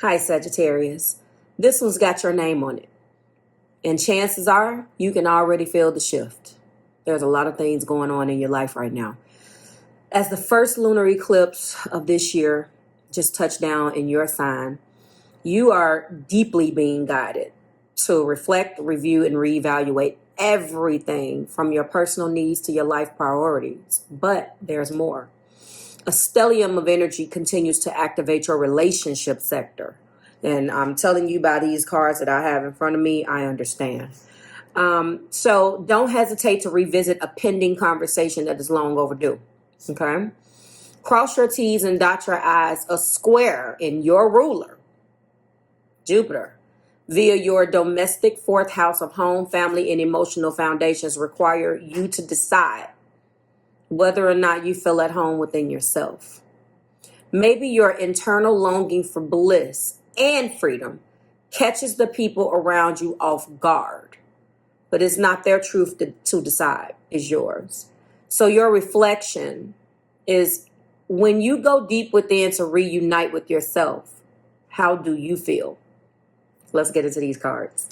Hi, Sagittarius. This one's got your name on it. And chances are you can already feel the shift. There's a lot of things going on in your life right now. As the first lunar eclipse of this year just touched down in your sign, you are deeply being guided to reflect, review, and reevaluate everything from your personal needs to your life priorities. But there's more. A stellium of energy continues to activate your relationship sector. And I'm telling you by these cards that I have in front of me, I understand. So don't hesitate to revisit a pending conversation that is long overdue. Okay? Cross your T's and dot your I's. A square in your ruler, Jupiter, via your domestic fourth house of home, family, and emotional foundations require you to decide whether or not you feel at home within yourself. Maybe your internal longing for bliss and freedom catches the people around you off guard, but it's not their truth to decide, it's yours. So your reflection is, when you go deep within to reunite with yourself, how do you feel? Let's get into these cards.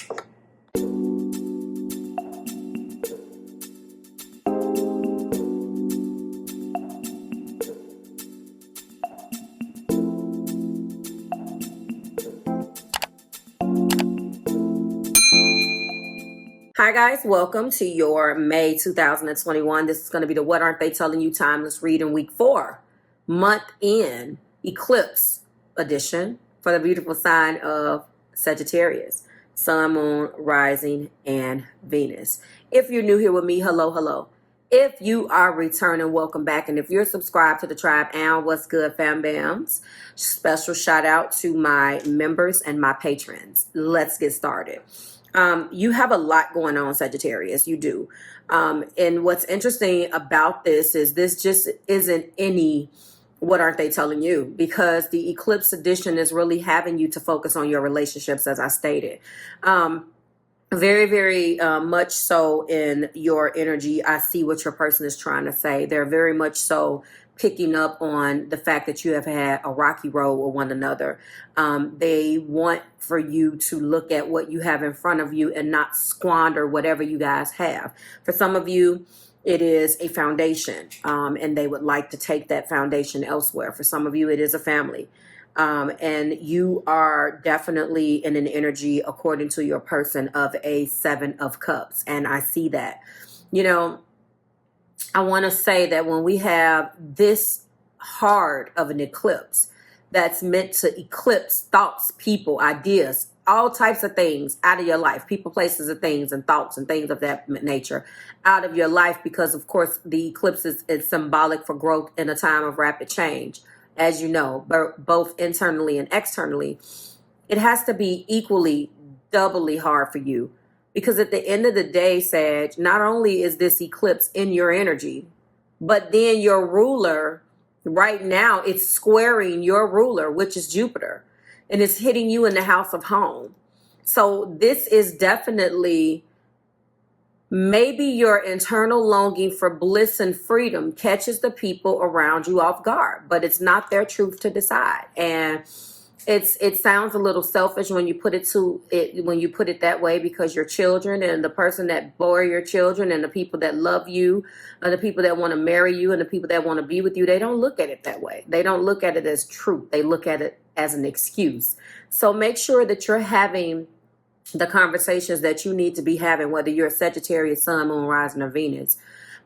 Hi guys, welcome to your May 2021. This is going to be the What Aren't They Telling You Timeless Reading Week 4, month in Eclipse Edition for the beautiful sign of Sagittarius, Sun, Moon, Rising, and Venus. If you're new here with me, hello, hello. If you are returning, welcome back. And if you're subscribed to the tribe, and what's good, fam bams? Special shout out to my members and my patrons. Let's get started. You have a lot going on, Sagittarius. You do. And what's interesting about this is this just isn't any what aren't they telling you, because the Eclipse Edition is really having you to focus on your relationships, as I stated. Very, very much so in your energy. I see what your person is trying to say. They're very much so picking up on the fact that you have had a rocky road with one another. They want for you to look at what you have in front of you and not squander whatever you guys have. For some of you, it is a foundation, and they would like to take that foundation elsewhere. For some of you, it is a family. And you are definitely in an energy, according to your person, of a 7 of Cups. And I see that. You know, I want to say that when we have this hard of an eclipse that's meant to eclipse thoughts, people, ideas, all types of things out of your life, people, places, and things, and thoughts and things of that nature out of your life, because, of course, the eclipse is symbolic for growth in a time of rapid change, as you know, both internally and externally. It has to be equally, doubly hard for you. Because at the end of the day, Sag, not only is this eclipse in your energy, but then your ruler, right now, it's squaring your ruler, which is Jupiter, and it's hitting you in the house of home. So this is definitely, maybe your internal longing for bliss and freedom catches the people around you off guard, but it's not their truth to decide. And it sounds a little selfish when you put it that way, because your children and the person that bore your children and the people that love you and the people that want to marry you and the people that want to be with you, they don't look at it that way. They don't look at it as truth. They look at it as an excuse. So make sure that you're having the conversations that you need to be having, whether you're a Sagittarius, Sun, Moon, Rising, or Venus.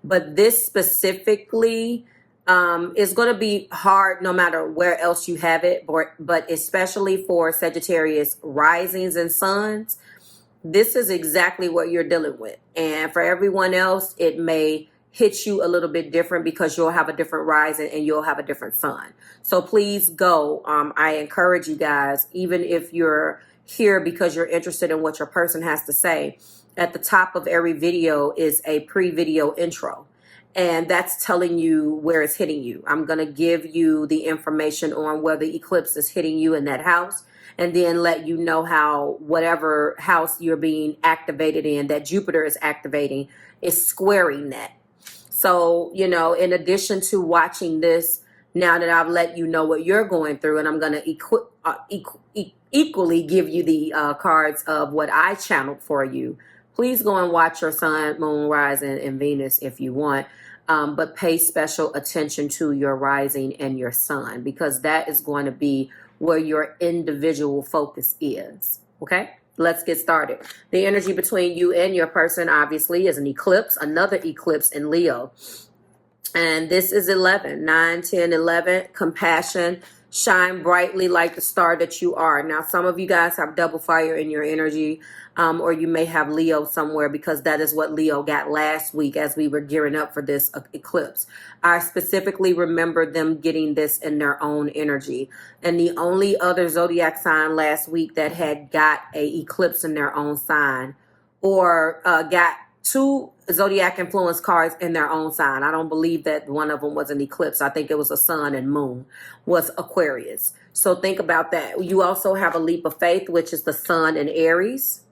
But this specifically is going to be hard no matter where else you have it, but especially for Sagittarius risings and suns, this is exactly what you're dealing with. And for everyone else, it may hit you a little bit different because you'll have a different rising and you'll have a different sun. So please go. I encourage you guys, even if you're here because you're interested in what your person has to say, at the top of every video is a pre-video intro. And that's telling you where it's hitting you. I'm going to give you the information on where the eclipse is hitting you in that house, and then let you know how whatever house you're being activated in, that Jupiter is activating, is squaring that. So, you know, in addition to watching this, Now that I've let you know what you're going through, and I'm going to equally give you the cards of what I channeled for you. Please go and watch your sun, moon, rising, and Venus if you want. But pay special attention to your rising and your sun, because that is going to be where your individual focus is. Okay, let's get started. The energy between you and your person, obviously, is an eclipse, another eclipse in Leo. And this is 11, 9, 10, 11, compassion. Shine brightly like the star that you are. Now, some of you guys have double fire in your energy, or you may have Leo somewhere, because that is what Leo got last week as we were gearing up for this eclipse. I specifically remember them getting this in their own energy. And the only other zodiac sign last week that had got a eclipse in their own sign, or got two zodiac influence cards in their own sign, I don't believe that one of them was an eclipse. I think it was a sun and moon, was Aquarius. So think about that. You also have a leap of faith, which is the sun in Aries.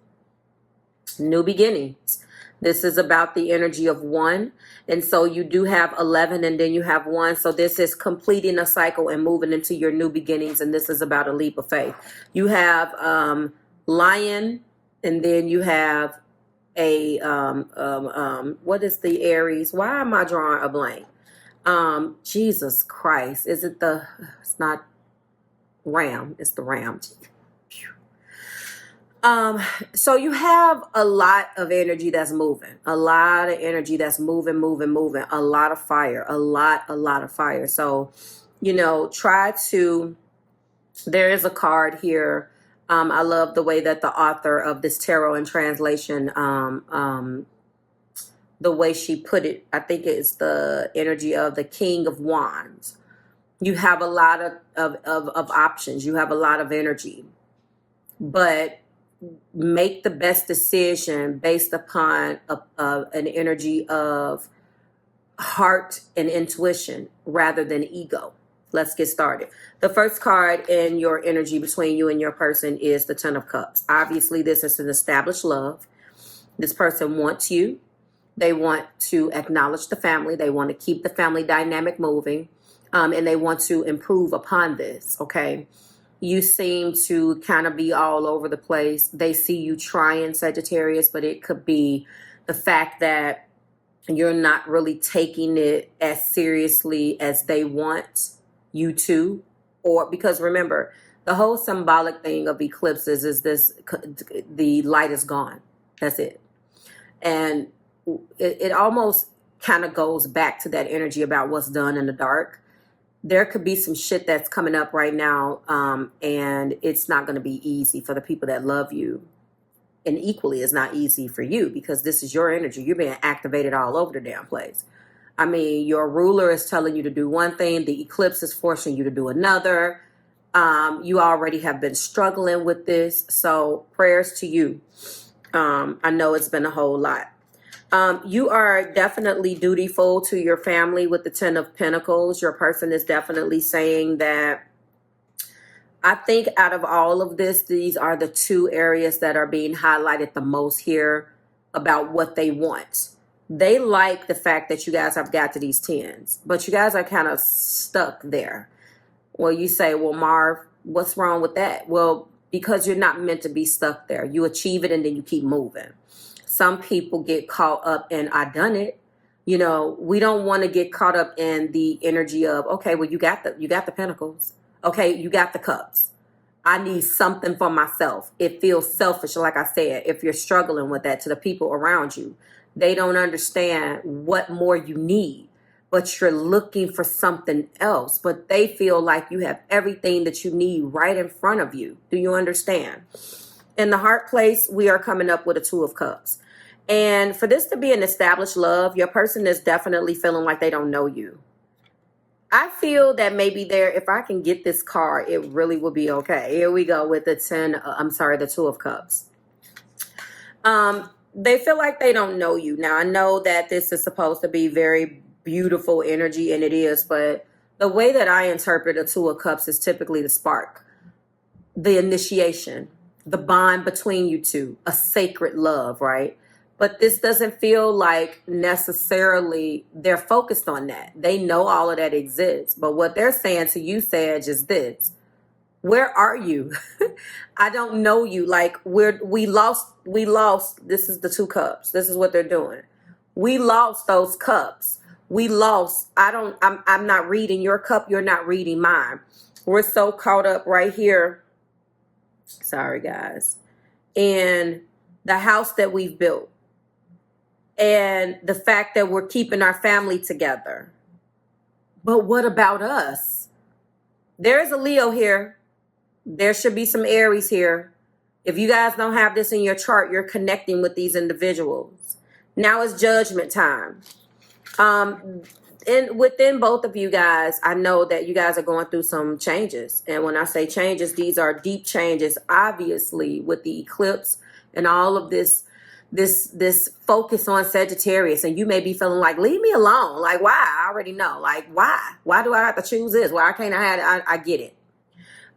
New beginnings. This is about the energy of one. And so you do have 11 and then you have one. So this is completing a cycle and moving into your new beginnings. And this is about a leap of faith. You have lion, and then you have a what is the Aries? Why am I drawing a blank? Jesus Christ. Is it the, it's not ram, it's the ram. So you have a lot of energy that's moving, a lot of energy that's moving, a lot of fire, a lot of fire. So, you know, try to, there is a card here. I love the way that the author of this tarot in translation, the way she put it, I think it's the energy of the King of Wands. You have a lot of options. You have a lot of energy, but make the best decision based upon an energy of heart and intuition rather than ego. Let's get started. The first card in your energy between you and your person is the Ten of Cups. Obviously, this is an established love. This person wants you. They want to acknowledge the family. They want to keep the family dynamic moving, and they want to improve upon this, okay? You seem to kind of be all over the place. They see you trying, Sagittarius, but it could be the fact that you're not really taking it as seriously as they want you to. Or because remember, the whole symbolic thing of eclipses is this: the light is gone. That's it. And it almost kind of goes back to that energy about what's done in the dark. There could be some shit that's coming up right now, and it's not going to be easy for the people that love you. And equally, it's not easy for you, because this is your energy. You're being activated all over the damn place. I mean, your ruler is telling you to do one thing. The eclipse is forcing you to do another. You already have been struggling with this. So prayers to you. I know it's been a whole lot. You are definitely dutiful to your family with the Ten of Pentacles. Your person is definitely saying that, I think out of all of this, these are the two areas that are being highlighted the most here about what they want. They like the fact that you guys have got to these tens, but you guys are kind of stuck there. Well, you say, well, Marv, what's wrong with that? Well, because you're not meant to be stuck there. You achieve it and then you keep moving. Some people get caught up in, I done it. You know, we don't want to get caught up in the energy of, okay, well, you got the pentacles. Okay, you got the cups. I need something for myself. It feels selfish, like I said, if you're struggling with that to the people around you. They don't understand what more you need, but you're looking for something else. But they feel like you have everything that you need right in front of you. Do you understand? In the heart place, we are coming up with a Two of Cups. And for this to be an established love, your person is definitely feeling like they don't know you. I feel that maybe if I can get this card, it really will be okay. Here we go with the the Two of Cups. They feel like they don't know you. Now, I know that this is supposed to be very beautiful energy, and it is, but the way that I interpret a Two of Cups is typically the spark, the initiation, the bond between you two, a sacred love, right? But this doesn't feel like necessarily they're focused on that. They know all of that exists. But what they're saying to you, Sag, is this. Where are you? I don't know you. Like we lost. This is the 2 cups. This is what they're doing. We lost those cups. We lost. I'm not reading your cup. You're not reading mine. We're so caught up right here. Sorry, guys. In the house that we've built. And the fact that we're keeping our family together. But what about us? There is a Leo here. There should be some Aries here. If you guys don't have this in your chart, you're connecting with these individuals. Now it's judgment time. And within both of you guys, I know that you guys are going through some changes. And when I say changes, these are deep changes, obviously, with the eclipse and all of this focus on Sagittarius. And you may be feeling like, leave me alone. Like, why? I already know. Like, why? Why do I have to choose this? Why can't I have it? I get it.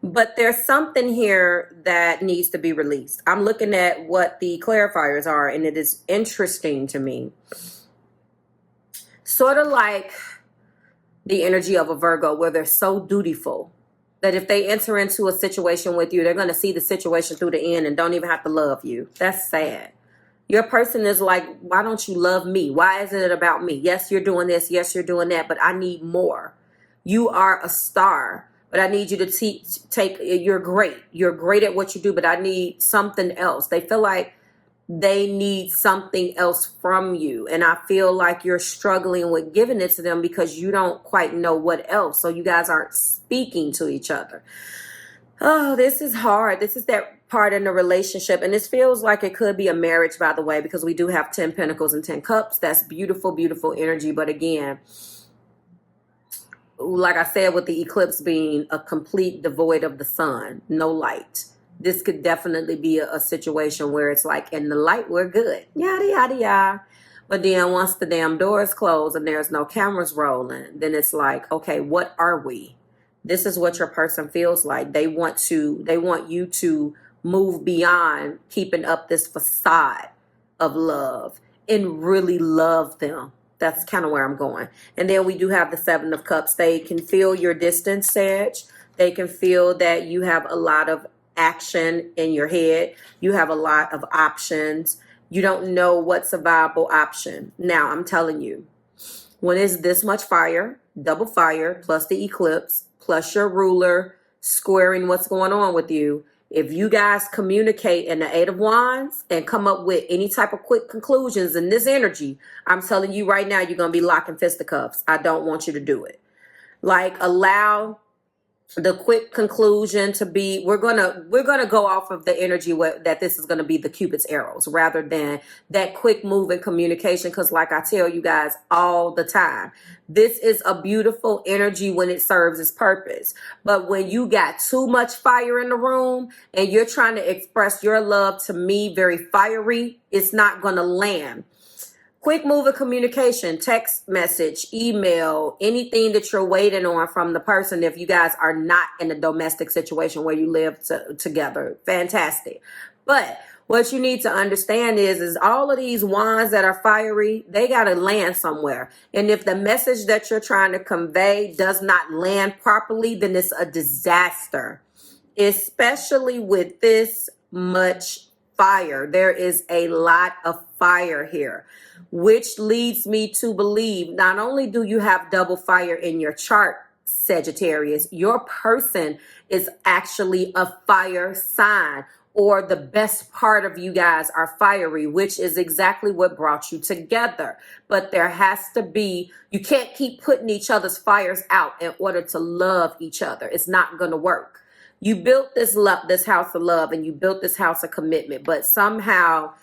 But there's something here that needs to be released. I'm looking at what the clarifiers are, and it is interesting to me. Sort of like the energy of a Virgo, where they're so dutiful that if they enter into a situation with you, they're going to see the situation through the end and don't even have to love you. That's sad. Your person is like, why don't you love me? Why isn't it about me? Yes, you're doing this. Yes, you're doing that. But I need more. You are a star. But I need you to take, you're great. You're great at what you do. But I need something else. They feel like they need something else from you. And I feel like you're struggling with giving it to them because you don't quite know what else. So you guys aren't speaking to each other. Oh, this is hard. This is that part in the relationship. And this feels like it could be a marriage, by the way, because we do have 10 Pentacles and 10 Cups. That's beautiful, beautiful energy. But again, like I said, with the eclipse being a complete devoid of the sun, no light. This could definitely be a situation where it's like, in the light, we're good. Yada, yada, yada. But then once the damn doors close and there's no cameras rolling, then it's like, okay, what are we? This is what your person feels like. They want you to move beyond keeping up this facade of love and really love them. That's kind of where I'm going. And then we do have the 7 of Cups. They can feel your distance, Sag. They can feel that you have a lot of action in your head. You have a lot of options. You don't know what's a viable option. Now, I'm telling you, when it's this much fire, double fire, plus the eclipse, plus your ruler squaring what's going on with you, if you guys communicate in the 8 of Wands and come up with any type of quick conclusions in this energy, I'm telling you right now, you're going to be locking fisticuffs. I don't want you to do it. Like, allow the quick conclusion to be, we're gonna go off of the energy that this is going to be the Cupid's arrows rather than that quick move and communication. Because like I tell you guys all the time, this is a beautiful energy when it serves its purpose. But when you got too much fire in the room and you're trying to express your love to me very fiery, it's not going to land. Quick move of communication, text message, email, anything that you're waiting on from the person if you guys are not in a domestic situation where you live together. Fantastic. But what you need to understand is all of these wands that are fiery, they got to land somewhere. And if the message that you're trying to convey does not land properly, then it's a disaster, especially with this much fire. There is a lot of fire here, which leads me to believe not only do you have double fire in your chart, Sagittarius, your person is actually a fire sign, or the best part of you guys are fiery, which is exactly what brought you together. But there has to be, you can't keep putting each other's fires out in order to love each other. It's not going to work. You built this house of love and you built this house of commitment, but somehow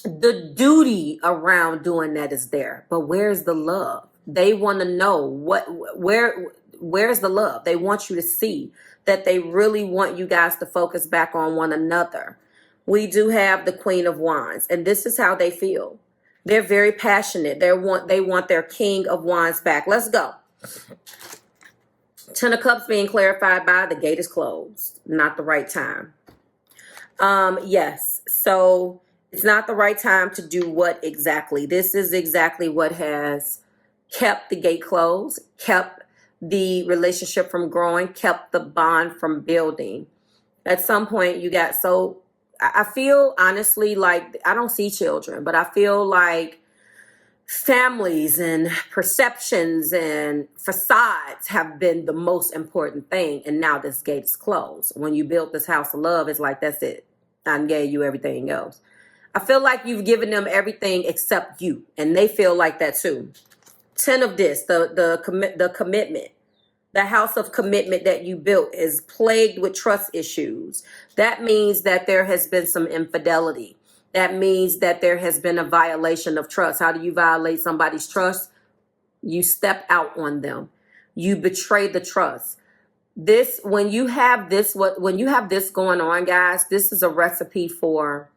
the duty around doing that is there. But where's the love? They want to know where's the love? They want you to see that they really want you guys to focus back on one another. We do have the Queen of Wands, and this is how they feel. They're very passionate. They want their King of Wands back. Let's go. 10 of Cups being clarified by the gate is closed. Not the right time. Yes. So It's not the right time to do what exactly? This is exactly what has kept the gate closed, kept the relationship from growing, kept the bond from building. At some point, you got so, I feel honestly like, I don't see children, but I feel like families and perceptions and facades have been the most important thing. And now this gate is closed. When you built this house of love, it's like, that's it. I gave you everything else. I feel like you've given them everything except you. And they feel like that too. 10 of this, the commitment. The house of commitment that you built is plagued with trust issues. That means that there has been some infidelity. That means that there has been a violation of trust. How do you violate somebody's trust? You step out on them. You betray the trust. This, when you have this going on, guys, this is a recipe for,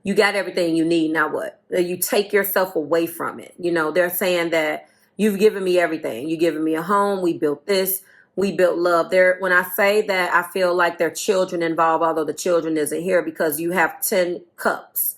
you got everything you need. Now what? You take yourself away from it. You know, they're saying that you've given me everything. You've given me a home. We built this. We built love. There, when I say that, I feel like there are children involved, although the children isn't here, because you have 10 cups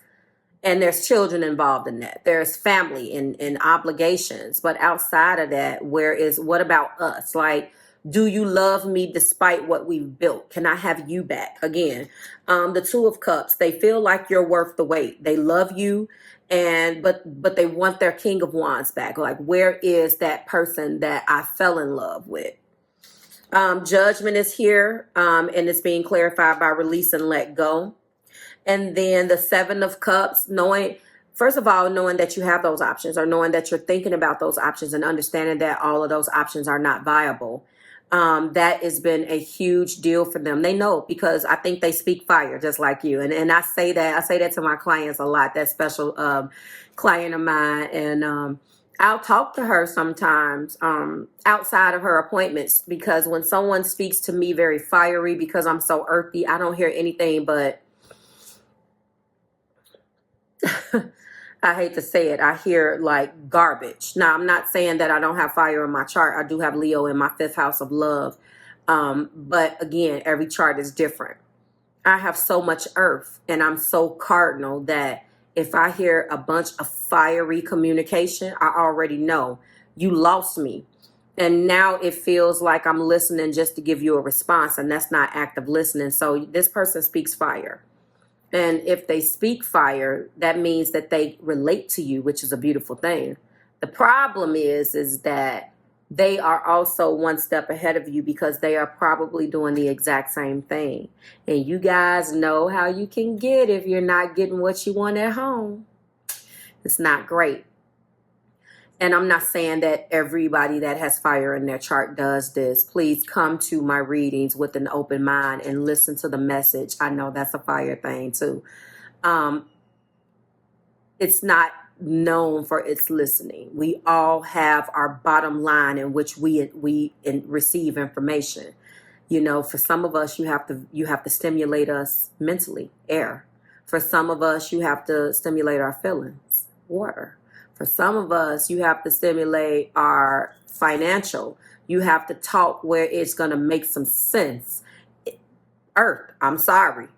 and there's children involved in that. There's family and obligations. But outside of that, what about us? Like, do you love me despite what we've built? Can I have you back? Again, the 2 of Cups, they feel like you're worth the wait. They love you. But they want their King of Wands back. Like, where is that person that I fell in love with? Judgment is here, and it's being clarified by release and let go. And then the 7 of Cups, first of all, knowing that you have those options, or knowing that you're thinking about those options and understanding that all of those options are not viable. That has been a huge deal for them. They know, because I think they speak fire just like you. And I say that to my clients a lot, that special client of mine. And I'll talk to her sometimes outside of her appointments, because when someone speaks to me very fiery, because I'm so earthy, I don't hear anything but I hate to say it, I hear like garbage. Now, I'm not saying that I don't have fire in my chart. I do have Leo in my 5th house of love. But again, every chart is different. I have so much earth, and I'm so cardinal that if I hear a bunch of fiery communication, I already know you lost me. And now it feels like I'm listening just to give you a response, and that's not active listening. So this person speaks fire. And if they speak fire, that means that they relate to you, which is a beautiful thing. The problem is that they are also one step ahead of you, because they are probably doing the exact same thing. And you guys know how you can get if you're not getting what you want at home. It's not great. And I'm not saying that everybody that has fire in their chart does this. Please come to my readings with an open mind and listen to the message. I know that's a fire thing too. It's not known for its listening. We all have our bottom line in which we receive information. You know, for some of us, you have to stimulate us mentally, air. For some of us, you have to stimulate our feelings, water. For some of us, you have to stimulate our financial. You have to talk where it's going to make some sense. Earth, I'm sorry.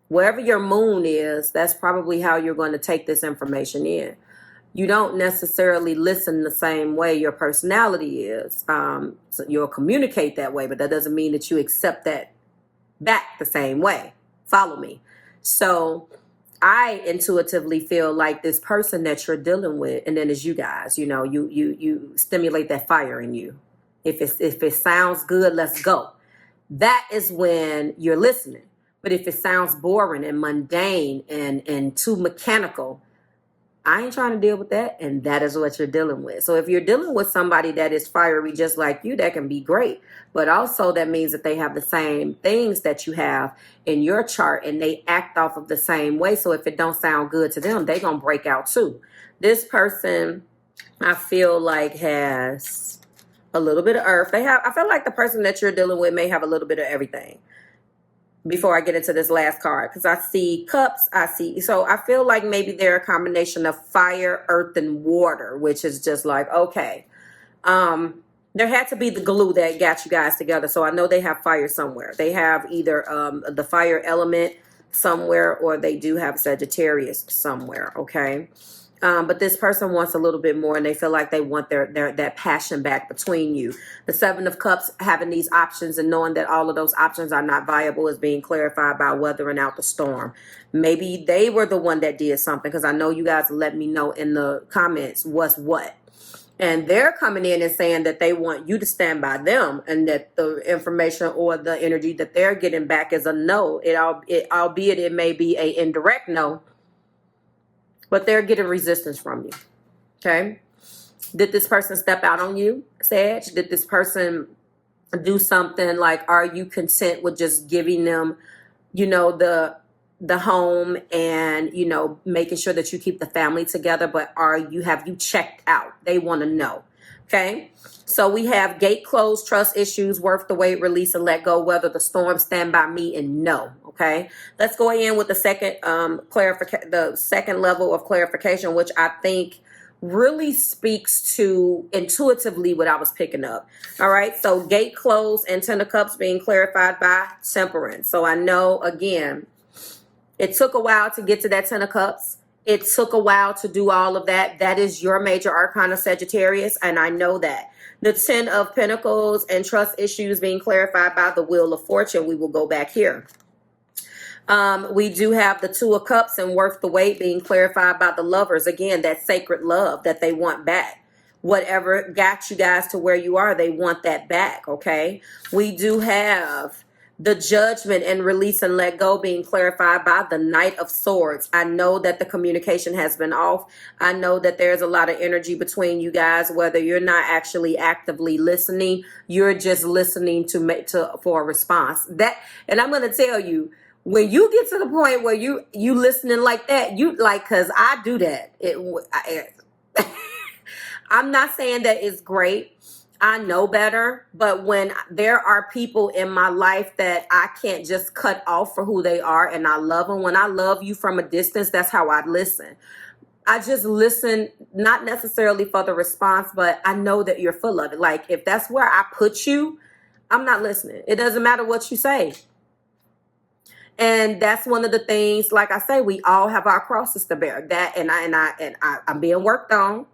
Wherever your moon is, that's probably how you're going to take this information in. You don't necessarily listen the same way your personality is. So you'll communicate that way, but that doesn't mean that you accept that back the same way. Follow me. So I intuitively feel like this person that you're dealing with, and then as you guys, you know, you stimulate that fire in you. If it sounds good, let's go. That is when you're listening. But if it sounds boring and mundane and too mechanical, I ain't trying to deal with that. And that is what you're dealing with. So if you're dealing with somebody that is fiery just like you, that can be great. But also that means that they have the same things that you have in your chart, and they act off of the same way. So if it don't sound good to them, they're going to break out too. This person, I feel like, has a little bit of earth. I feel like the person that you're dealing with may have a little bit of everything. Before I get into this last card, because I see cups, so I feel like maybe they're a combination of fire, earth, and water, which is just like, okay. There had to be the glue that got you guys together. So I know they have fire somewhere. They have either the fire element, somewhere, or they do have Sagittarius somewhere, okay? But this person wants a little bit more, and they feel like they want their that passion back between you. The Seven of Cups, having these options and knowing that all of those options are not viable, is being clarified by weathering out the storm. Maybe they were the one that did something, because I know you guys let me know in the comments what's what. And they're coming in and saying that they want you to stand by them, and that the information or the energy that they're getting back is a no. Albeit it may be a indirect no, but they're getting resistance from you. Okay? Did this person step out on you, Sag? Did this person do something? Like, are you content with just giving them, you know, the home and, you know, making sure that you keep the family together, but have you checked out? They want to know. Okay? So we have gate closed, trust issues, worth the wait, release and let go, weather the storm, stand by me, and no. Okay, let's go in with the second the second level of clarification, which I think really speaks to intuitively what I was picking up. All right, so gate closed and Ten of Cups being clarified by Temperance. So I know, again, it took a while to get to that Ten of Cups. It took a while to do all of that. That is your major arcana, Sagittarius, and I know that. The Ten of Pentacles and trust issues being clarified by the Wheel of Fortune. We will go back here. We do have the Two of Cups and worth the wait being clarified by the Lovers. Again, that sacred love that they want back. Whatever got you guys to where you are, they want that back, okay? We do have the Judgment and release and let go being clarified by the Knight of Swords. I know that the communication has been off. I know that there's a lot of energy between you guys, whether you're not actually actively listening, you're just listening for a response. And I'm going to tell you, when you get to the point where you listening like that, because I do that. I'm not saying that it's great. I know better, but when there are people in my life that I can't just cut off for who they are, and I love them, when I love you from a distance, that's how I listen. I just listen, not necessarily for the response, but I know that you're full of it. Like, if that's where I put you, I'm not listening. It doesn't matter what you say. And that's one of the things, like I say, we all have our crosses to bear. That I'm being worked on.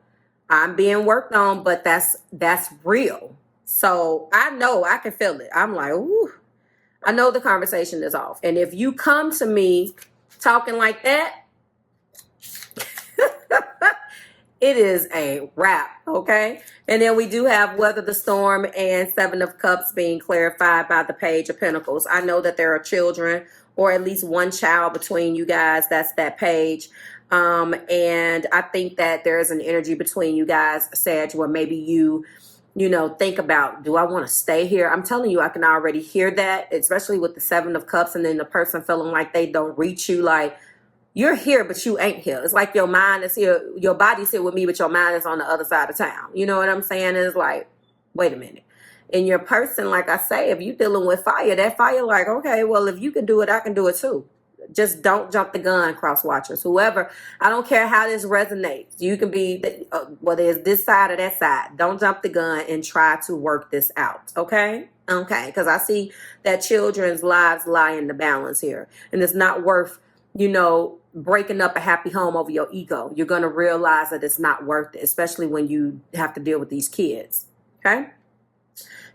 I'm being worked on, but that's real. So I know, I can feel it. I'm like, ooh, I know the conversation is off. And if you come to me talking like that, it is a wrap, okay? And then we do have weather the storm and Seven of Cups being clarified by the Page of Pentacles. I know that there are children, or at least one child between you guys. That's that page. And I think that there's an energy between you guys, Sag, where maybe you think about, do I want to stay here? I'm telling you, I can already hear that, especially with the Seven of Cups, and then the person feeling like they don't reach you, like you're here, but you ain't here. It's like your mind is here, your body's here with me, but your mind is on the other side of town. You know what I'm saying? It's like, wait a minute. And your person, like I say, if you're dealing with fire, that fire like, okay, well, if you can do it, I can do it too. Just don't jump the gun, cross watchers. Whoever, I don't care how this resonates. You can be, whether it's this side or that side. Don't jump the gun and try to work this out, okay? Okay, because I see that children's lives lie in the balance here. And it's not worth, breaking up a happy home over your ego. You're going to realize that it's not worth it, especially when you have to deal with these kids, okay?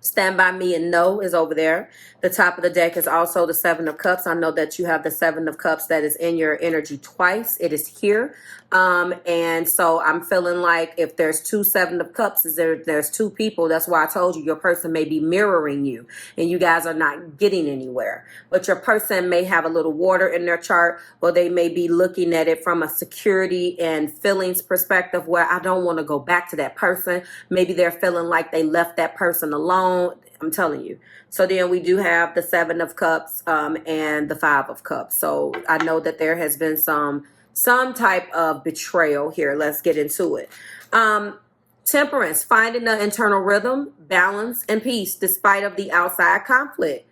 Stand by me and no is over there. The top of the deck is also the Seven of Cups. I know that you have the Seven of Cups that is in your energy twice. It is here. And so I'm feeling like if there's two Seven of Cups, there's two people. That's why I told you your person may be mirroring you and you guys are not getting anywhere. But your person may have a little water in their chart, or they may be looking at it from a security and feelings perspective where I don't want to go back to that person. Maybe they're feeling like they left that person alone. I'm telling you. So then we do have the Seven of Cups and the Five of Cups. So I know that there has been some type of betrayal here. Let's get into it. Temperance, finding the internal rhythm, balance, and peace despite of the outside conflict.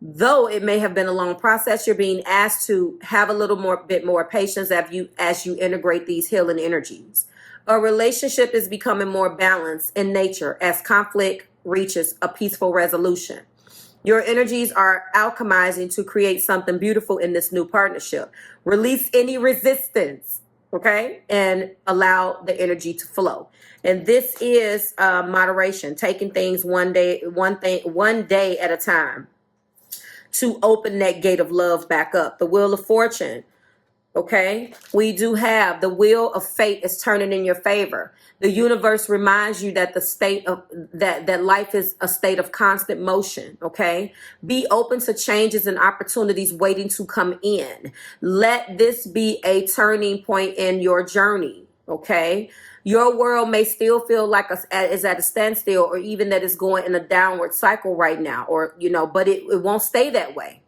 Though it may have been a long process, you're being asked to have a little bit more patience as you integrate these healing energies. A relationship is becoming more balanced in nature as conflict reaches a peaceful resolution. Your energies are alchemizing to create something beautiful in this new partnership. Release any resistance, okay? And allow the energy to flow. And this is moderation, taking things one day at a time to open that gate of love back up. The Wheel of Fortune. Okay, we do have the wheel of fate is turning in your favor. The universe reminds you that the state of that life is a state of constant motion. Okay, be open to changes and opportunities waiting to come in. Let this be a turning point in your journey. Okay, your world may still feel like is at a standstill, or even that it's going in a downward cycle right now, or but it won't stay that way.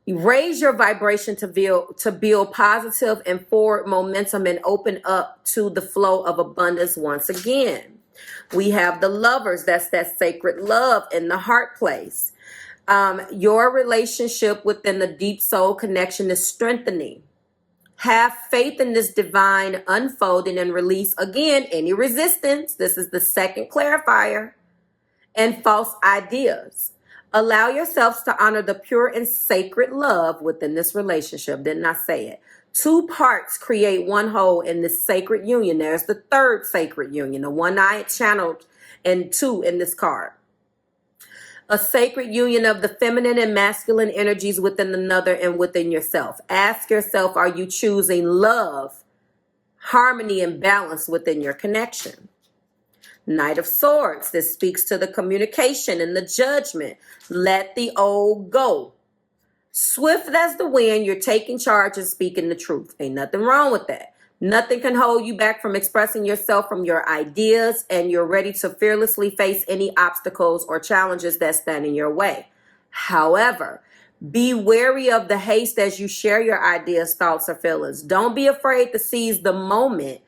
You raise your vibration to build positive and forward momentum and open up to the flow of abundance once again. We have the Lovers. That's that sacred love in the heart place. Your relationship within the deep soul connection is strengthening. Have faith in this divine unfolding and release, again, any resistance. This is the second clarifier. And false ideas. Allow yourselves to honor the pure and sacred love within this relationship. Didn't I say it? Two parts create one whole in this sacred union. There's the third sacred union, the one I channeled, and two in this card. A sacred union of the feminine and masculine energies within another and within yourself. Ask yourself, are you choosing love, harmony, and balance within your connection? Knight of Swords. This speaks to the communication and the judgment. Let the old go. Swift as the wind, you're taking charge and speaking the truth. Ain't nothing wrong with that. Nothing can hold you back from expressing yourself, from your ideas, and you're ready to fearlessly face any obstacles or challenges that stand in your way. However, be wary of the haste as you share your ideas, thoughts, or feelings. Don't be afraid to seize the moment,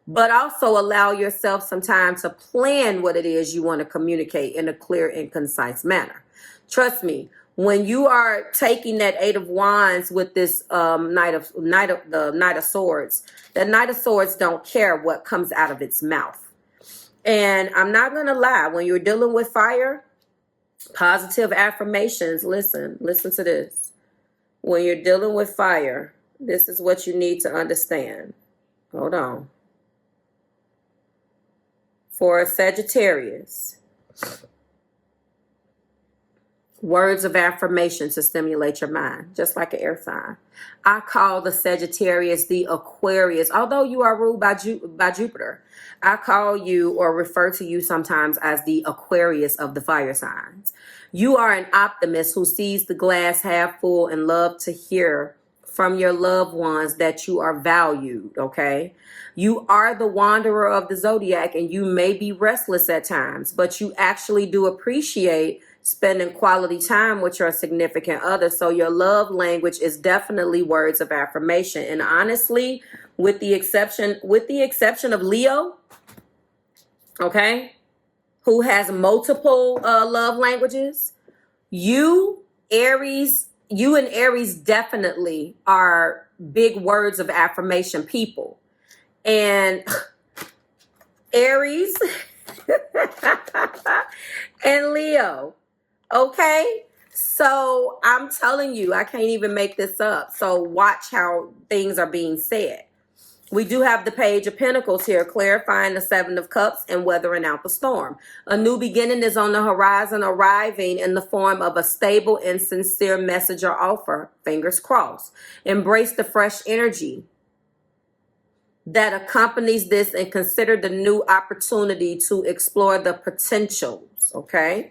but also allow yourself some time to plan what it is you want to communicate in a clear and concise manner. Trust me, when you are taking that Eight of Wands with this Knight of Swords, the Knight of Swords don't care what comes out of its mouth. And I'm not going to lie, when you're dealing with fire, positive affirmations, listen to this. When you're dealing with fire, this is what you need to understand. Hold on. For Sagittarius, words of affirmation to stimulate your mind, just like an air sign. I call the Sagittarius the Aquarius. Although you are ruled by Jupiter, I call you or refer to you sometimes as the Aquarius of the fire signs. You are an optimist who sees the glass half full and love to hear from your loved ones that you are valued, okay? You are the wanderer of the Zodiac, and you may be restless at times, but you actually do appreciate spending quality time with your significant other. So your love language is definitely words of affirmation. And honestly, with the exception of Leo, okay, who has multiple love languages, you and Aries definitely are big words of affirmation people. And Aries and Leo, okay? So I'm telling you, I can't even make this up. So watch how things are being said. We do have the Page of Pentacles here, clarifying the Seven of Cups and weathering out the storm. A new beginning is on the horizon, arriving in the form of a stable and sincere message or offer. Fingers crossed. Embrace the fresh energy that accompanies this and consider the new opportunity to explore the potentials, okay?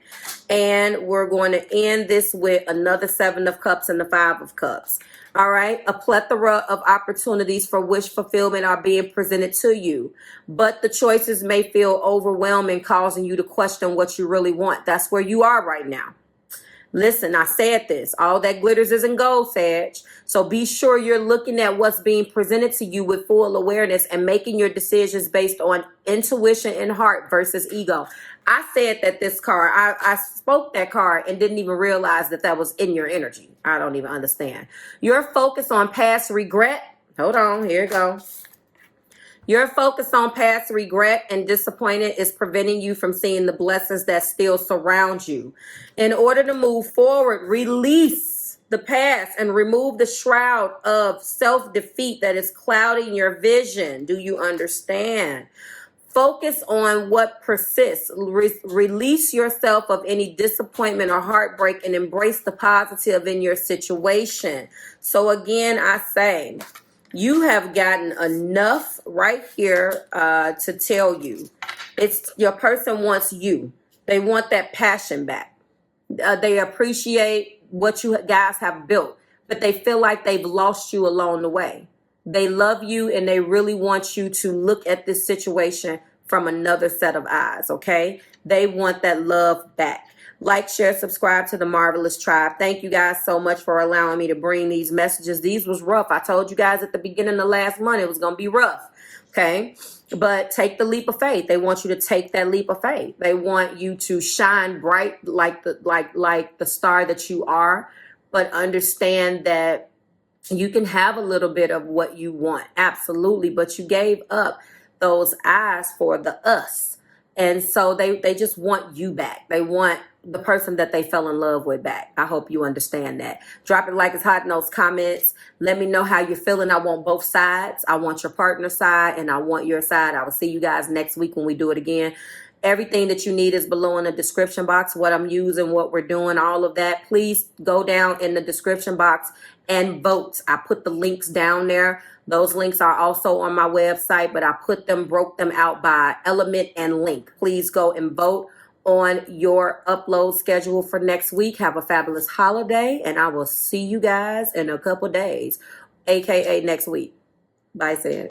And we're going to end this with another Seven of Cups and the Five of Cups. All right, a plethora of opportunities for wish fulfillment are being presented to you, but the choices may feel overwhelming, causing you to question what you really want. That's where you are right now. Listen, I said this, all that glitters isn't gold, Sag. So be sure you're looking at what's being presented to you with full awareness and making your decisions based on intuition and heart versus ego. I said that this card, I spoke that card and didn't even realize that was in your energy. I don't even understand. Your focus on past regret. Hold on, here it goes. Your focus on past regret and disappointment is preventing you from seeing the blessings that still surround you. In order to move forward, release the past and remove the shroud of self-defeat that is clouding your vision. Do you understand? Focus on what persists. Release yourself of any disappointment or heartbreak and embrace the positive in your situation. So again, I say, you have gotten enough right here to tell you. It's your person wants you. They want that passion back. They appreciate what you guys have built, but they feel like they've lost you along the way. They love you and they really want you to look at this situation from another set of eyes, okay? They want that love back. Like, share, subscribe to the Marvelous Tribe. Thank you guys so much for allowing me to bring these messages. These was rough. I told you guys at the beginning of last month it was going to be rough, okay? But take the leap of faith. They want you to take that leap of faith. They want you to shine bright like the star that you are, but understand that you can have a little bit of what you want, absolutely, but you gave up those eyes for the us. And so they just want you back. They want the person that they fell in love with back. I hope you understand that. Drop it like it's hot in those comments. Let me know how you're feeling. I want both sides. I want your partner side and I want your side. I will see you guys next week when we do it again. Everything that you need is below in the description box. What I'm using, what we're doing, all of that. Please go down in the description box and vote. I put the links down there. Those links are also on my website, but I broke them out by element and link. Please go and vote on your upload schedule for next week. Have a fabulous holiday, and I will see you guys in a couple days, aka next week. Bye, Sage.